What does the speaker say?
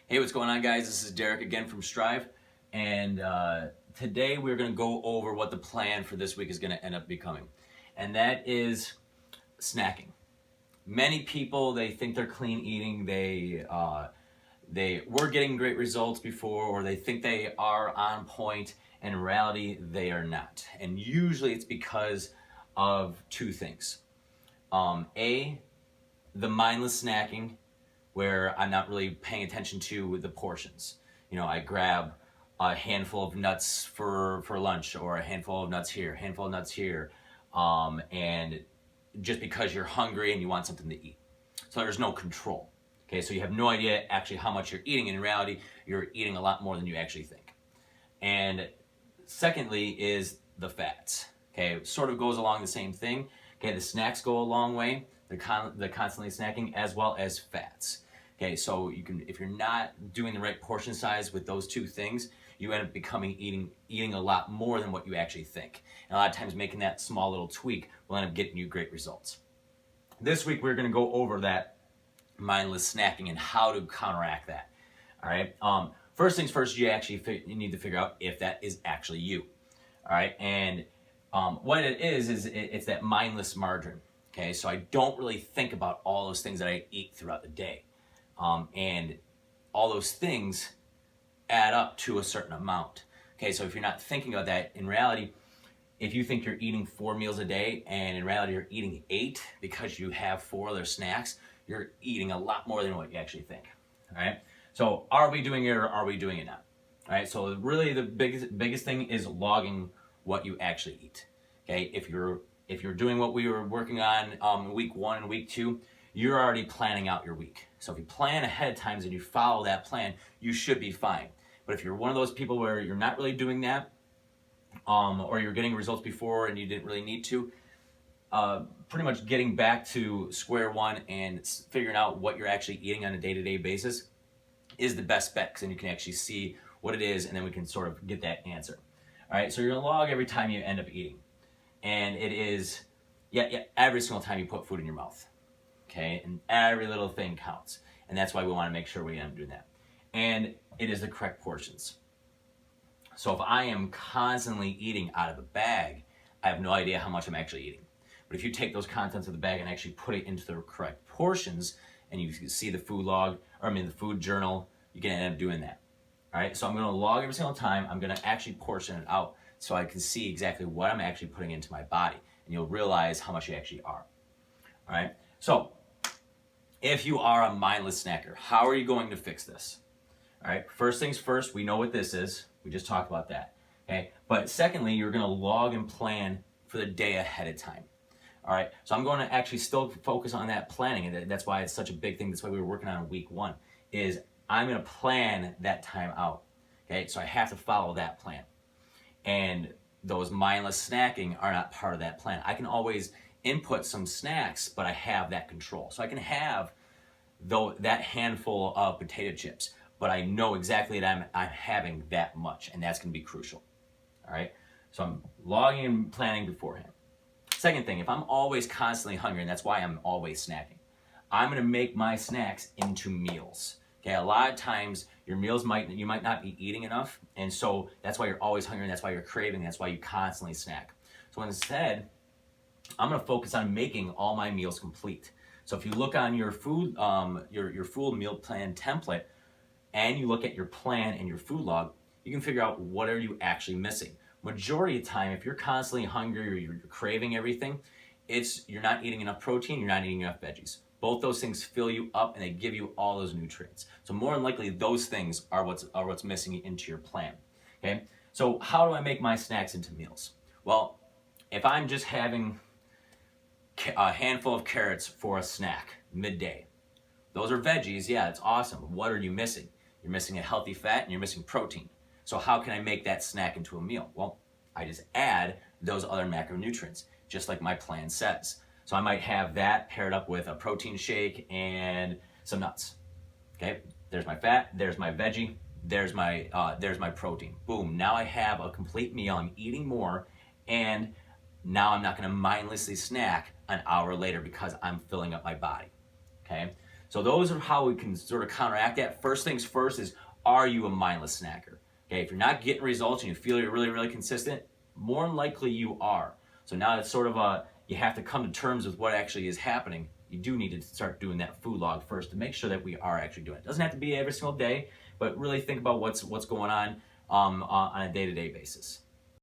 Hey, what's going on, guys? This is Derek again from Strive, and today we're going to go over what the plan for this week is going to end up becoming, and that is snacking. Many people, they think they're clean eating, they were getting great results before, or they think they are on point, and in reality they are not. And usually it's because of two things. A, the mindless snacking, where I'm not really paying attention to the portions. You know, I grab a handful of nuts for lunch, or a handful of nuts here, handful of nuts here, and just because you're hungry and you want something to eat. So there's no control. Okay, so you have no idea actually how much you're eating. In reality, you're eating a lot more than you actually think. And secondly is the fats. Okay, sort of goes along the same thing. Okay, the snacks go a long way. They're constantly snacking, as well as fats. Okay, so you can, if you're not doing the right portion size with those two things, you end up eating a lot more than what you actually think. And a lot of times making that small little tweak will end up getting you great results. This week we're going to go over that mindless snacking and how to counteract that. All right. First things first, you need to figure out if that is actually you. All right, and what it is it's that mindless margarine. Okay, so I don't really think about all those things that I eat throughout the day. And all those things add up to a certain amount. Okay, so if you're not thinking about that, in reality, if you think you're eating 4 meals a day and in reality you're eating 8 because you have 4 other snacks, you're eating a lot more than what you actually think. All right, so are we doing it or are we doing it not? All right, so really the biggest thing is logging what you actually eat. Okay, if you're doing what we were working on week 1 and week 2, you're already planning out your week. So if you plan ahead of time and you follow that plan, you should be fine. But if you're one of those people where you're not really doing that, or you're getting results before and you didn't really need to, pretty much getting back to square one and figuring out what you're actually eating on a day-to-day basis is the best bet, because then you can actually see what it is and then we can sort of get that answer. All right, so you're gonna log every time you end up eating. And it is, every single time you put food in your mouth. Okay, and every little thing counts. And that's why we want to make sure we end up doing that. And it is the correct portions. So if I am constantly eating out of a bag, I have no idea how much I'm actually eating. But if you take those contents of the bag and actually put it into the correct portions, and you see the food log, the food journal, you can end up doing that. All right, so I'm going to log every single time. I'm going to actually portion it out so I can see exactly what I'm actually putting into my body. And you'll realize how much you actually are. All right, so if you are a mindless snacker, how are you going to fix this? All right, first things first, we know what this is. We just talked about that. Okay, but secondly, you're going to log and plan for the day ahead of time. All right, so I'm going to actually still focus on that planning, and that's why it's such a big thing. That's why we were working on week 1, is I'm going to plan that time out. Okay, so I have to follow that plan. And those mindless snacking are not part of that plan. I can always input some snacks, but I have that control. So I can have that handful of potato chips, but I know exactly that I'm having that much, and that's going to be crucial. All right, so I'm logging and planning beforehand. Second thing, if I'm always constantly hungry, and that's why I'm always snacking, I'm going to make my snacks into meals. Okay, a lot of times your meals you might not be eating enough, and so that's why you're always hungry, and that's why you're craving, that's why you constantly snack. So instead, I'm going to focus on making all my meals complete. So if you look on your food, your food meal plan template, and you look at your plan and your food log, you can figure out what are you actually missing. Majority of the time, if you're constantly hungry or you're craving everything, you're not eating enough protein, you're not eating enough veggies. Both those things fill you up and they give you all those nutrients. So more than likely, those things are what's missing into your plan. Okay. So how do I make my snacks into meals? Well, if I'm just having a handful of carrots for a snack midday, those are veggies. Yeah, it's awesome. What are you missing? You're missing a healthy fat and you're missing protein. So how can I make that snack into a meal? Well, I just add those other macronutrients, just like my plan says. So I might have that paired up with a protein shake and some nuts. Okay, there's my fat, there's my veggie, there's my protein. Boom, now I have a complete meal. I'm eating more, and now I'm not gonna mindlessly snack an hour later because I'm filling up my body. Okay, So those are how we can sort of counteract that. First things first is, are you a mindless snacker? Okay, if you're not getting results and you feel you're really, really consistent, more than likely you are. So now it's sort of you have to come to terms with what actually is happening. You do need to start doing that food log first to make sure that we are actually doing it. It doesn't have to be every single day, but really think about what's going on a day-to-day basis.